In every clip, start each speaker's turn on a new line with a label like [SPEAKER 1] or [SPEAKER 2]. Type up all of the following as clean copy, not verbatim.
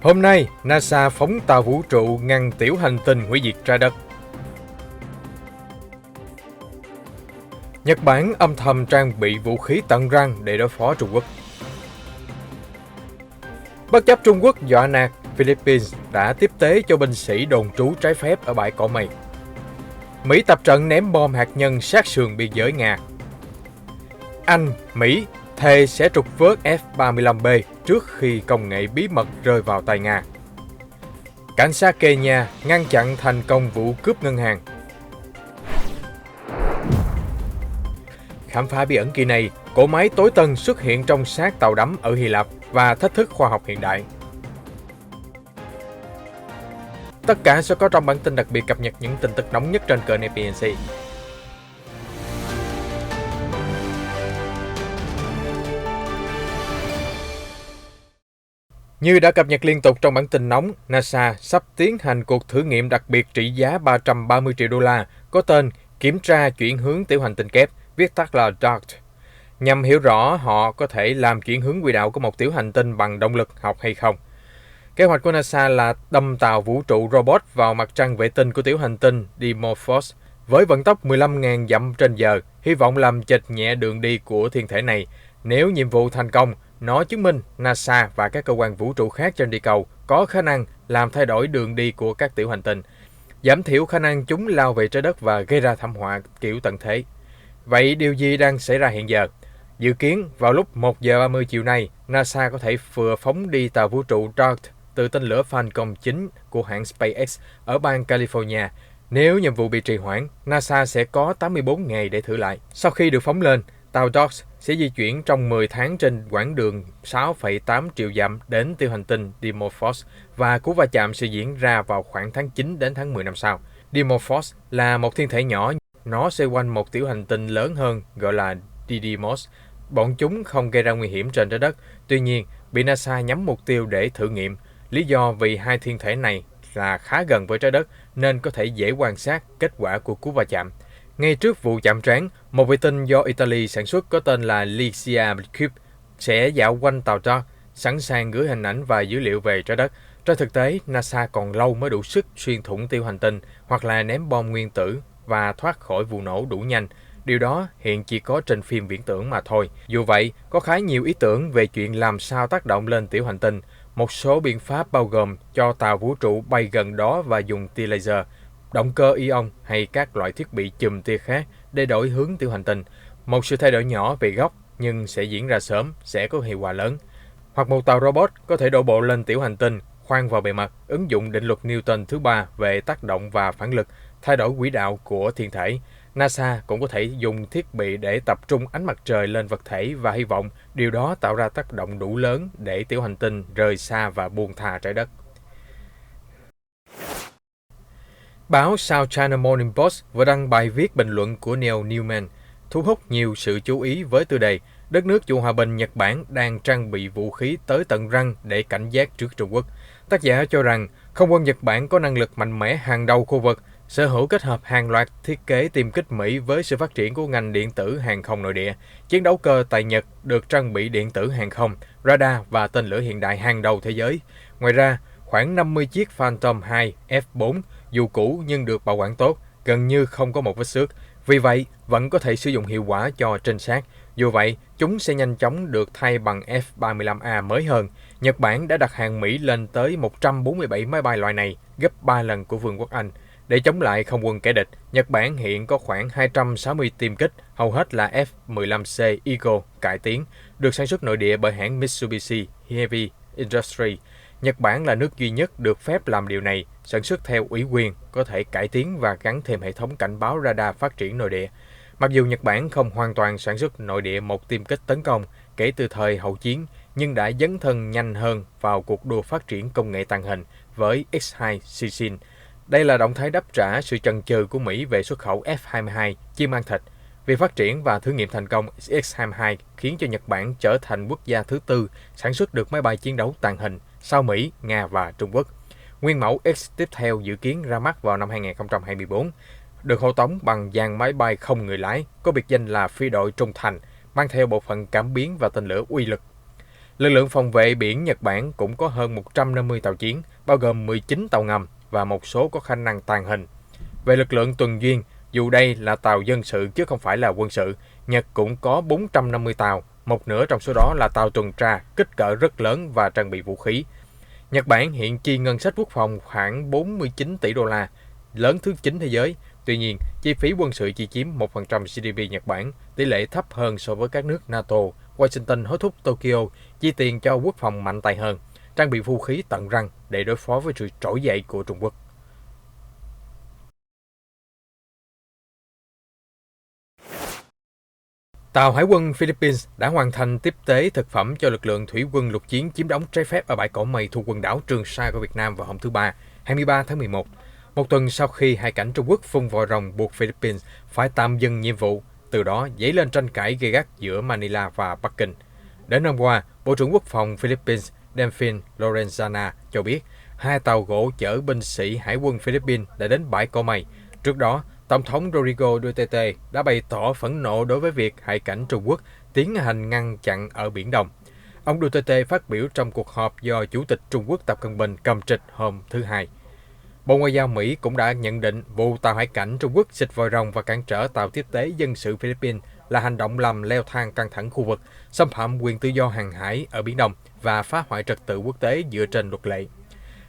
[SPEAKER 1] Hôm nay, NASA phóng tàu vũ trụ ngăn tiểu hành tinh hủy diệt trái đất. Nhật Bản âm thầm trang bị vũ khí tận răng để đối phó Trung Quốc. Bất chấp Trung Quốc dọa nạt, Philippines đã tiếp tế cho binh sĩ đồn trú trái phép ở bãi cỏ mây. Mỹ tập trận ném bom hạt nhân sát sườn biên giới Nga. Anh, Mỹ thề sẽ trục vớt F-35B trước khi công nghệ bí mật rơi vào tay Nga. Cảnh sát Kenya ngăn chặn thành công vụ cướp ngân hàng. Khám phá bí ẩn kỳ này, cỗ máy tối tân xuất hiện trong xác tàu đắm ở Hy Lạp và thách thức khoa học hiện đại. Tất cả sẽ có trong bản tin đặc biệt cập nhật những tin tức nóng nhất trên kênh FPNC. Như đã cập nhật liên tục trong bản tin nóng, NASA sắp tiến hành cuộc thử nghiệm đặc biệt trị giá 330 triệu đô la có tên Kiểm tra chuyển hướng tiểu hành tinh kép, viết tắt là DART, nhằm hiểu rõ họ có thể làm chuyển hướng quỹ đạo của một tiểu hành tinh bằng động lực học hay không. Kế hoạch của NASA là đâm tàu vũ trụ robot vào mặt trăng vệ tinh của tiểu hành tinh Dimorphos với vận tốc 15.000 dặm trên giờ, hy vọng làm chệch nhẹ đường đi của thiên thể này. Nếu nhiệm vụ thành công, nó chứng minh NASA và các cơ quan vũ trụ khác trên địa cầu có khả năng làm thay đổi đường đi của các tiểu hành tinh, giảm thiểu khả năng chúng lao về trái đất và gây ra thảm họa kiểu tận thế. Vậy điều gì đang xảy ra hiện giờ? Dự kiến vào lúc 1 giờ 30 chiều nay, NASA có thể vừa phóng đi tàu vũ trụ DART từ tên lửa Falcon 9 của hãng SpaceX ở bang California. Nếu nhiệm vụ bị trì hoãn, NASA sẽ có 84 ngày để thử lại. Sau khi được phóng lên, tàu DART sẽ di chuyển trong 10 tháng trên quãng đường 6,8 triệu dặm đến tiểu hành tinh Dimorphos và cú va chạm sẽ diễn ra vào khoảng tháng 9 đến tháng 10 năm sau. Dimorphos là một thiên thể nhỏ, nó xoay quanh một tiểu hành tinh lớn hơn gọi là Didymos. Bọn chúng không gây ra nguy hiểm trên trái đất, tuy nhiên bị NASA nhắm mục tiêu để thử nghiệm. Lý do vì hai thiên thể này là khá gần với trái đất nên có thể dễ quan sát kết quả của cú va chạm. Ngay trước vụ chạm trán, một vệ tinh do Italy sản xuất có tên là Licia Cube sẽ dạo quanh tàu DART, sẵn sàng gửi hình ảnh và dữ liệu về trái đất. Trên thực tế, NASA còn lâu mới đủ sức xuyên thủng tiểu hành tinh hoặc là ném bom nguyên tử và thoát khỏi vụ nổ đủ nhanh. Điều đó hiện chỉ có trên phim viễn tưởng mà thôi. Dù vậy, có khá nhiều ý tưởng về chuyện làm sao tác động lên tiểu hành tinh. Một số biện pháp bao gồm cho tàu vũ trụ bay gần đó và dùng tia laser, động cơ ion hay các loại thiết bị chùm tia khác để đổi hướng tiểu hành tinh. Một sự thay đổi nhỏ về góc nhưng sẽ diễn ra sớm, sẽ có hiệu quả lớn. Hoặc một tàu robot có thể đổ bộ lên tiểu hành tinh, khoan vào bề mặt, ứng dụng định luật Newton thứ ba về tác động và phản lực, thay đổi quỹ đạo của thiên thể. NASA cũng có thể dùng thiết bị để tập trung ánh mặt trời lên vật thể và hy vọng điều đó tạo ra tác động đủ lớn để tiểu hành tinh rời xa và buông thà trái đất. Báo South China Morning Post vừa đăng bài viết bình luận của Neil Newman, thu hút nhiều sự chú ý với tiêu đề đất nước chủ hòa bình Nhật Bản đang trang bị vũ khí tới tận răng để cảnh giác trước Trung Quốc. Tác giả cho rằng không quân Nhật Bản có năng lực mạnh mẽ hàng đầu khu vực, sở hữu kết hợp hàng loạt thiết kế tiêm kích Mỹ với sự phát triển của ngành điện tử hàng không nội địa. Chiến đấu cơ tại Nhật được trang bị điện tử hàng không, radar và tên lửa hiện đại hàng đầu thế giới. Ngoài ra, khoảng 50 chiếc Phantom 2 F4 dù cũ nhưng được bảo quản tốt, gần như không có một vết xước. Vì vậy, vẫn có thể sử dụng hiệu quả cho trinh sát. Dù vậy, chúng sẽ nhanh chóng được thay bằng F-35A mới hơn. Nhật Bản đã đặt hàng Mỹ lên tới 147 máy bay loại này, gấp 3 lần của Vương quốc Anh. Để chống lại không quân kẻ địch, Nhật Bản hiện có khoảng 260 tiêm kích, hầu hết là F-15C Eagle cải tiến, được sản xuất nội địa bởi hãng Mitsubishi Heavy Industries. Nhật Bản là nước duy nhất được phép làm điều này, sản xuất theo ủy quyền, có thể cải tiến và gắn thêm hệ thống cảnh báo radar phát triển nội địa. Mặc dù Nhật Bản không hoàn toàn sản xuất nội địa một tiêm kích tấn công kể từ thời hậu chiến, nhưng đã dấn thân nhanh hơn vào cuộc đua phát triển công nghệ tàng hình với X-2 Sicin. Đây là động thái đáp trả sự chần chừ của Mỹ về xuất khẩu F-22 chim ăn thịt. Việc phát triển và thử nghiệm thành công X-22 khiến cho Nhật Bản trở thành quốc gia thứ tư sản xuất được máy bay chiến đấu tàng hình sau Mỹ, Nga và Trung Quốc. Nguyên mẫu X tiếp theo dự kiến ra mắt vào năm 2024, được hộ tống bằng dàn máy bay không người lái, có biệt danh là phi đội trung thành, mang theo bộ phận cảm biến và tên lửa uy lực. Lực lượng phòng vệ biển Nhật Bản cũng có hơn 150 tàu chiến, bao gồm 19 tàu ngầm và một số có khả năng tàng hình. Về lực lượng tuần duyên, dù đây là tàu dân sự chứ không phải là quân sự, Nhật cũng có 450 tàu, một nửa trong số đó là tàu tuần tra kích cỡ rất lớn và trang bị vũ khí. Nhật Bản hiện chi ngân sách quốc phòng khoảng 49 tỷ đô la, lớn thứ 9 thế giới. Tuy nhiên, chi phí quân sự chỉ chiếm 1% GDP Nhật Bản, tỷ lệ thấp hơn so với các nước NATO. Washington hối thúc Tokyo chi tiền cho quốc phòng mạnh tay hơn, trang bị vũ khí tận răng để đối phó với sự trỗi dậy của Trung Quốc. Tàu Hải quân Philippines đã hoàn thành tiếp tế thực phẩm cho lực lượng thủy quân lục chiến chiếm đóng trái phép ở bãi cỏ mây thuộc quần đảo Trường Sa của Việt Nam vào hôm thứ Ba, 23 tháng 11. Một tuần sau khi hai cảnh Trung Quốc phun vòi rồng buộc Philippines phải tạm dừng nhiệm vụ, từ đó dấy lên tranh cãi gay gắt giữa Manila và Bắc Kinh. Đến hôm qua, Bộ trưởng Quốc phòng Philippines Delfin Lorenzana cho biết hai tàu gỗ chở binh sĩ Hải quân Philippines đã đến bãi cỏ mây. Trước đó, Tổng thống Rodrigo Duterte đã bày tỏ phẫn nộ đối với việc hải cảnh Trung Quốc tiến hành ngăn chặn ở Biển Đông. Ông Duterte phát biểu trong cuộc họp do Chủ tịch Trung Quốc Tập Cận Bình cầm trịch hôm thứ Hai. Bộ Ngoại giao Mỹ cũng đã nhận định vụ tàu hải cảnh Trung Quốc xịt vòi rồng và cản trở tàu tiếp tế dân sự Philippines là hành động làm leo thang căng thẳng khu vực, xâm phạm quyền tự do hàng hải ở Biển Đông và phá hoại trật tự quốc tế dựa trên luật lệ.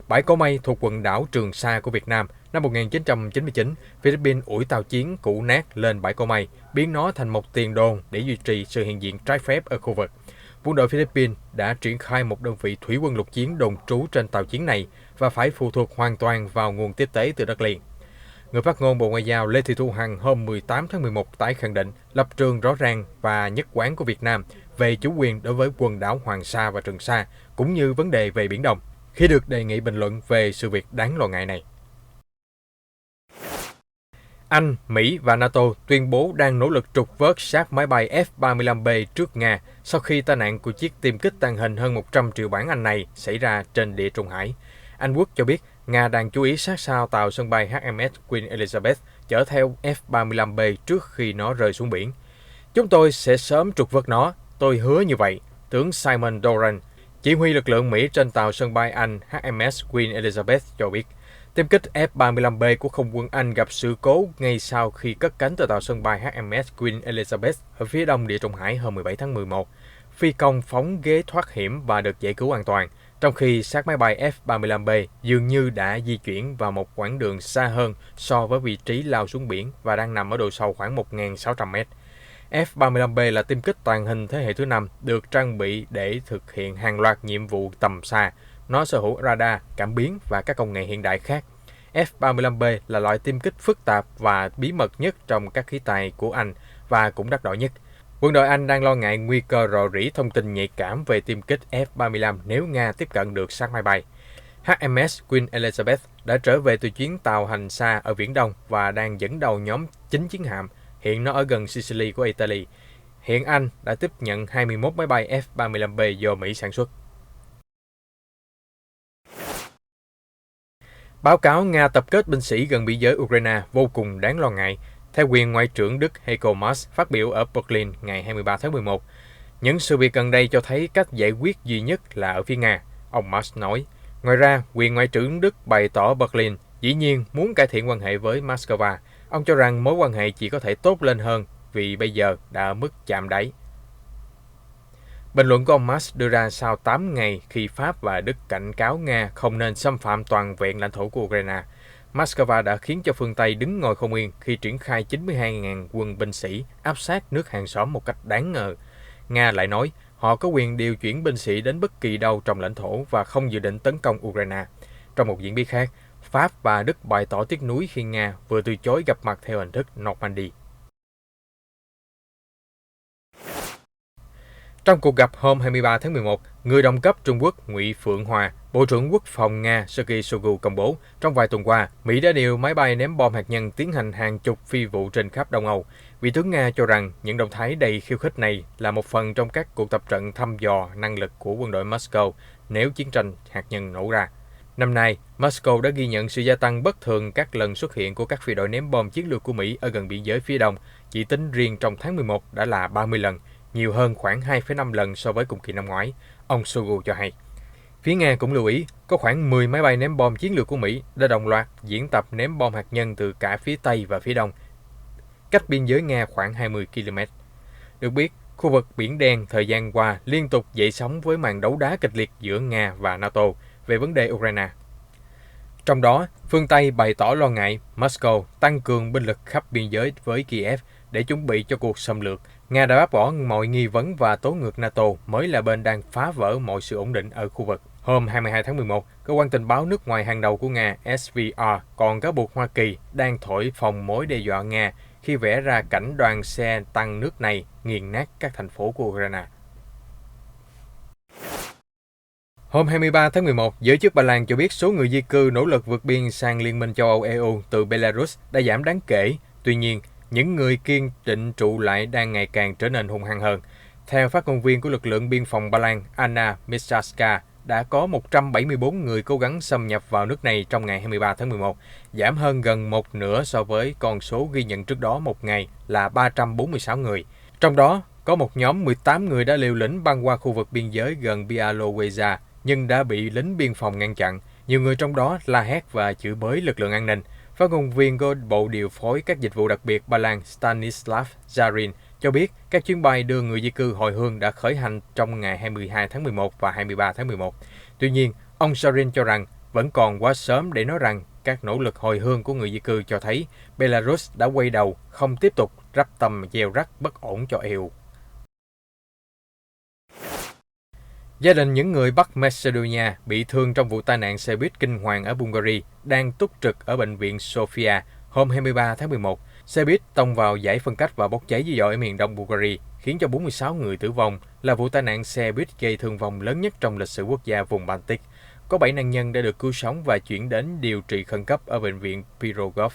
[SPEAKER 1] Bãi cỏ mây thuộc quần đảo Trường Sa của Việt Nam. Năm 1999, Philippines ủi tàu chiến cũ nát lên bãi cỏ mây, biến nó thành một tiền đồn để duy trì sự hiện diện trái phép ở khu vực. Quân đội Philippines đã triển khai một đơn vị thủy quân lục chiến đồn trú trên tàu chiến này và phải phụ thuộc hoàn toàn vào nguồn tiếp tế từ đất liền. Người phát ngôn Bộ Ngoại giao Lê Thị Thu Hằng hôm 18 tháng 11 tái khẳng định lập trường rõ ràng và nhất quán của Việt Nam về chủ quyền đối với quần đảo Hoàng Sa và Trường Sa, cũng như vấn đề về Biển Đông, khi được đề nghị bình luận về sự việc đáng lo ngại này. Anh, Mỹ và NATO tuyên bố đang nỗ lực trục vớt xác máy bay F-35B trước Nga sau khi tai nạn của chiếc tiêm kích tàng hình hơn 100 triệu bảng Anh này xảy ra trên Địa Trung Hải. Anh Quốc cho biết Nga đang chú ý sát sao tàu sân bay HMS Queen Elizabeth chở theo F-35B trước khi nó rơi xuống biển. Chúng tôi sẽ sớm trục vớt nó, tôi hứa như vậy, tướng Simon Doran, chỉ huy lực lượng Mỹ trên tàu sân bay Anh HMS Queen Elizabeth cho biết. Tiêm kích F-35B của không quân Anh gặp sự cố ngay sau khi cất cánh từ tàu sân bay HMS Queen Elizabeth ở phía đông Địa Trung Hải hôm 17 tháng 11. Phi công phóng ghế thoát hiểm và được giải cứu an toàn, trong khi xác máy bay F-35B dường như đã di chuyển vào một quãng đường xa hơn so với vị trí lao xuống biển và đang nằm ở độ sâu khoảng 1.600 mét. F-35B là tiêm kích tàng hình thế hệ thứ 5, được trang bị để thực hiện hàng loạt nhiệm vụ tầm xa. Nó sở hữu radar, cảm biến và các công nghệ hiện đại khác. F-35B là loại tiêm kích phức tạp và bí mật nhất trong các khí tài của Anh và cũng đắt đỏ nhất. Quân đội Anh đang lo ngại nguy cơ rò rỉ thông tin nhạy cảm về tiêm kích F-35 nếu Nga tiếp cận được xác máy bay. HMS Queen Elizabeth đã trở về từ chuyến tàu hành xa ở Viễn Đông và đang dẫn đầu nhóm 9 chiến hạm. Hiện nó ở gần Sicily của Italy. Hiện Anh đã tiếp nhận 21 máy bay F-35B do Mỹ sản xuất. Báo cáo Nga tập kết binh sĩ gần biên giới Ukraine vô cùng đáng lo ngại, theo quyền Ngoại trưởng Đức Heiko Maas phát biểu ở Berlin ngày 23 tháng 11. Những sự việc gần đây cho thấy cách giải quyết duy nhất là ở phía Nga, ông Maas nói. Ngoài ra, quyền Ngoại trưởng Đức bày tỏ Berlin dĩ nhiên muốn cải thiện quan hệ với Moscow. Ông cho rằng mối quan hệ chỉ có thể tốt lên hơn vì bây giờ đã ở mức chạm đáy. Bình luận của ông Maas đưa ra sau 8 ngày khi Pháp và Đức cảnh cáo Nga không nên xâm phạm toàn vẹn lãnh thổ của Ukraine. Moscow đã khiến cho phương Tây đứng ngồi không yên khi triển khai 92.000 quân binh sĩ áp sát nước hàng xóm một cách đáng ngờ. Nga lại nói họ có quyền điều chuyển binh sĩ đến bất kỳ đâu trong lãnh thổ và không dự định tấn công Ukraine. Trong một diễn biến khác, Pháp và Đức bày tỏ tiếc nuối khi Nga vừa từ chối gặp mặt theo hình thức Normandy. Trong cuộc gặp hôm 23 tháng 11, người đồng cấp Trung Quốc Ngụy Phượng Hòa, Bộ trưởng Quốc phòng Nga Sergei Shoigu công bố trong vài tuần qua, Mỹ đã điều máy bay ném bom hạt nhân tiến hành hàng chục phi vụ trên khắp Đông Âu. Vị tướng Nga cho rằng những động thái đầy khiêu khích này là một phần trong các cuộc tập trận thăm dò năng lực của quân đội Moscow nếu chiến tranh hạt nhân nổ ra. Năm nay, Moscow đã ghi nhận sự gia tăng bất thường các lần xuất hiện của các phi đội ném bom chiến lược của Mỹ ở gần biên giới phía đông, chỉ tính riêng trong tháng 11 đã là 30 lần, nhiều hơn khoảng 2,5 lần so với cùng kỳ năm ngoái. ông Shoigu cho hay. Phía Nga cũng lưu ý có khoảng 10 máy bay ném bom chiến lược của Mỹ đã đồng loạt diễn tập ném bom hạt nhân từ cả phía Tây và phía Đông, cách biên giới Nga khoảng 20 km. Được biết, khu vực Biển Đen thời gian qua liên tục dậy sóng với màn đấu đá kịch liệt giữa Nga và NATO về vấn đề Ukraine. Trong đó, phương Tây bày tỏ lo ngại Moscow tăng cường binh lực khắp biên giới với Kiev để chuẩn bị cho cuộc xâm lược. Nga đã bác bỏ mọi nghi vấn và tố ngược NATO mới là bên đang phá vỡ mọi sự ổn định ở khu vực. Hôm 22 tháng 11, cơ quan tình báo nước ngoài hàng đầu của Nga SVR còn cáo buộc Hoa Kỳ đang thổi phồng mối đe dọa Nga khi vẽ ra cảnh đoàn xe tăng nước này nghiền nát các thành phố của Ukraine. Hôm 23 tháng 11, giới chức Ba Lan cho biết số người di cư nỗ lực vượt biên sang Liên minh châu Âu EU từ Belarus đã giảm đáng kể. Tuy nhiên, những người kiên định trụ lại đang ngày càng trở nên hung hăng hơn. Theo phát ngôn viên của lực lượng biên phòng Ba Lan Anna Michalska, đã có 174 người cố gắng xâm nhập vào nước này trong ngày 23 tháng 11, giảm hơn gần một nửa so với con số ghi nhận trước đó một ngày là 346 người. Trong đó, có một nhóm 18 người đã liều lĩnh băng qua khu vực biên giới gần Białowieża, nhưng đã bị lính biên phòng ngăn chặn. Nhiều người trong đó la hét và chửi bới lực lượng an ninh. Phát ngôn viên của Bộ Điều phối các dịch vụ đặc biệt Ba Lan Stanislav Zarin cho biết các chuyến bay đưa người di cư hồi hương đã khởi hành trong ngày 22 tháng 11 và 23 tháng 11. Tuy nhiên, ông Zarin cho rằng vẫn còn quá sớm để nói rằng các nỗ lực hồi hương của người di cư cho thấy Belarus đã quay đầu, không tiếp tục rắp tâm gieo rắc bất ổn cho EU. Gia đình những người Bắc Macedonia bị thương trong vụ tai nạn xe buýt kinh hoàng ở Bulgaria đang túc trực ở bệnh viện Sofia hôm 23 tháng 11. Xe buýt tông vào dải phân cách và bốc cháy dữ dội ở miền đông Bulgaria, khiến cho 46 người tử vong, là vụ tai nạn xe buýt gây thương vong lớn nhất trong lịch sử quốc gia vùng Baltic. Có 7 nạn nhân đã được cứu sống và chuyển đến điều trị khẩn cấp ở bệnh viện Pirogov.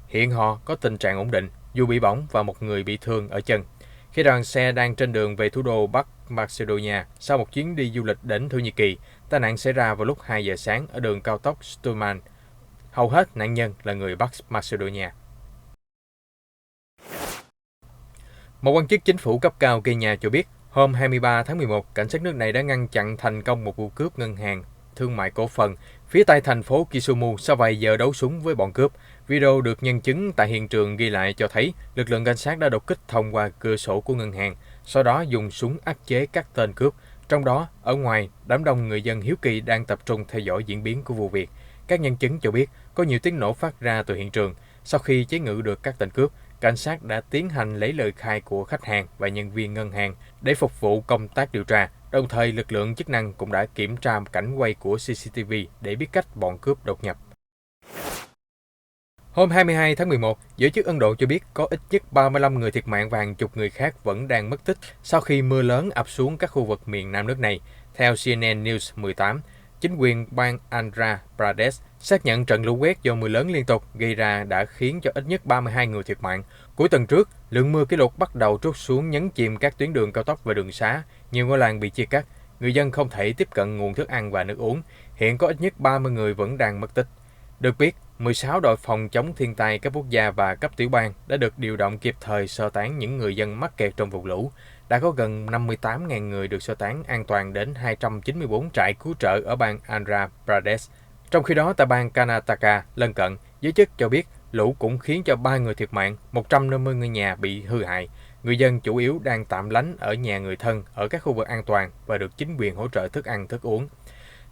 [SPEAKER 1] Hiện họ có tình trạng ổn định, dù bị bỏng và một người bị thương ở chân. Khi đoàn xe đang trên đường về thủ đô Bắc Macedonia sau một chuyến đi du lịch đến Thổ Nhĩ Kỳ, tai nạn xảy ra vào lúc 2 giờ sáng ở đường cao tốc Stourman. Hầu hết nạn nhân là người Bắc Macedonia. Một quan chức chính phủ cấp cao Kenya cho biết, hôm 23 tháng 11, cảnh sát nước này đã ngăn chặn thành công một vụ cướp ngân hàng thương mại cổ phần phía tây thành phố Kisumu sau vài giờ đấu súng với bọn cướp. Video được nhân chứng tại hiện trường ghi lại cho thấy lực lượng cảnh sát đã đột kích thông qua cửa sổ của ngân hàng, sau đó dùng súng áp chế các tên cướp. Trong đó, ở ngoài, đám đông người dân hiếu kỳ đang tập trung theo dõi diễn biến của vụ việc. Các nhân chứng cho biết có nhiều tiếng nổ phát ra từ hiện trường. Sau khi chế ngự được các tên cướp, cảnh sát đã tiến hành lấy lời khai của khách hàng và nhân viên ngân hàng để phục vụ công tác điều tra. Đồng thời, lực lượng chức năng cũng đã kiểm tra cảnh quay của CCTV để biết cách bọn cướp đột nhập. Hôm 22 tháng 11, giới chức Ấn Độ cho biết có ít nhất 35 người thiệt mạng và hàng chục người khác vẫn đang mất tích sau khi mưa lớn ập xuống các khu vực miền nam nước này. Theo CNN News 18, chính quyền bang Andhra Pradesh xác nhận trận lũ quét do mưa lớn liên tục gây ra đã khiến cho ít nhất 32 người thiệt mạng. Cuối tuần trước, lượng mưa kỷ lục bắt đầu trút xuống nhấn chìm các tuyến đường cao tốc và đường xá. Nhiều ngôi làng bị chia cắt, người dân không thể tiếp cận nguồn thức ăn và nước uống. Hiện có ít nhất 30 người vẫn đang mất tích. Được biết, 16 đội phòng chống thiên tai cấp quốc gia và cấp tiểu bang đã được điều động kịp thời sơ tán những người dân mắc kẹt trong vùng lũ. Đã có gần 58.000 người được sơ tán an toàn đến 294 trại cứu trợ ở bang Andhra Pradesh. Trong khi đó, tại bang Karnataka lân cận, giới chức cho biết lũ cũng khiến cho 3 người thiệt mạng, 150 ngôi nhà bị hư hại. Người dân chủ yếu đang tạm lánh ở nhà người thân ở các khu vực an toàn và được chính quyền hỗ trợ thức ăn, thức uống.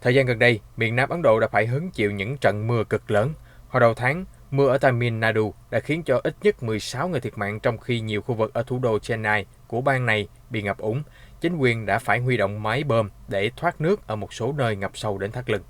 [SPEAKER 1] Thời gian gần đây, miền Nam Ấn Độ đã phải hứng chịu những trận mưa cực lớn. Hồi đầu tháng, mưa ở Tamil Nadu đã khiến cho ít nhất 16 người thiệt mạng, trong khi nhiều khu vực ở thủ đô Chennai của bang này bị ngập úng. Chính quyền đã phải huy động máy bơm để thoát nước ở một số nơi ngập sâu đến thắt lưng.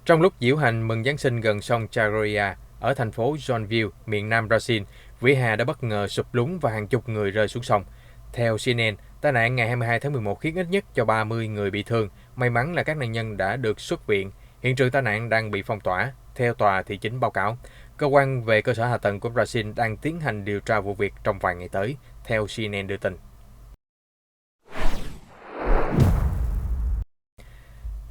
[SPEAKER 1] Trong lúc diễu hành mừng Giáng sinh gần sông Charoia ở thành phố Joinville, miền nam Brazil, vỉa hè đã bất ngờ sụp lún và hàng chục người rơi xuống sông. Theo CNN, tai nạn ngày 22 tháng 11 khiến ít nhất cho 30 người bị thương. May mắn là các nạn nhân đã được xuất viện. Hiện trường tai nạn đang bị phong tỏa, theo tòa thị chính báo cáo. Cơ quan về cơ sở hạ tầng của Brazil đang tiến hành điều tra vụ việc trong vài ngày tới, theo CNN đưa tin.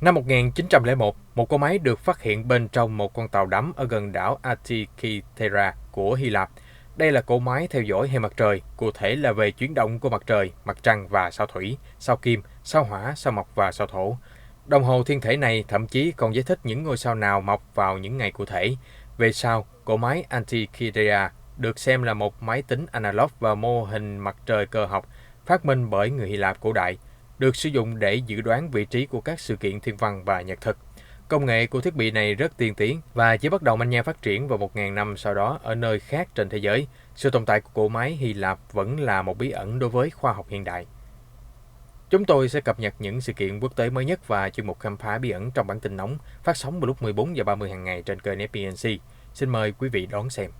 [SPEAKER 1] Năm 1901, một cô máy được phát hiện bên trong một con tàu đắm ở gần đảo Atikithera của Hy Lạp. Đây là cỗ máy theo dõi hệ mặt trời, cụ thể là về chuyển động của mặt trời, mặt trăng và sao thủy, sao kim, sao hỏa, sao mộc và sao thổ. Đồng hồ thiên thể này thậm chí còn giải thích những ngôi sao nào mọc vào những ngày cụ thể. Về sau, cỗ máy Antikythera được xem là một máy tính analog và mô hình mặt trời cơ học phát minh bởi người Hy Lạp cổ đại, được sử dụng để dự đoán vị trí của các sự kiện thiên văn và nhật thực. Công nghệ của thiết bị này rất tiên tiến và chỉ bắt đầu manh nha phát triển vào 1.000 năm sau đó ở nơi khác trên thế giới. Sự tồn tại của cỗ máy Hy Lạp vẫn là một bí ẩn đối với khoa học hiện đại. Chúng tôi sẽ cập nhật những sự kiện quốc tế mới nhất và chuyên mục khám phá bí ẩn trong bản tin nóng phát sóng vào lúc 14 giờ 30 hàng ngày trên kênh FPNC. Xin mời quý vị đón xem.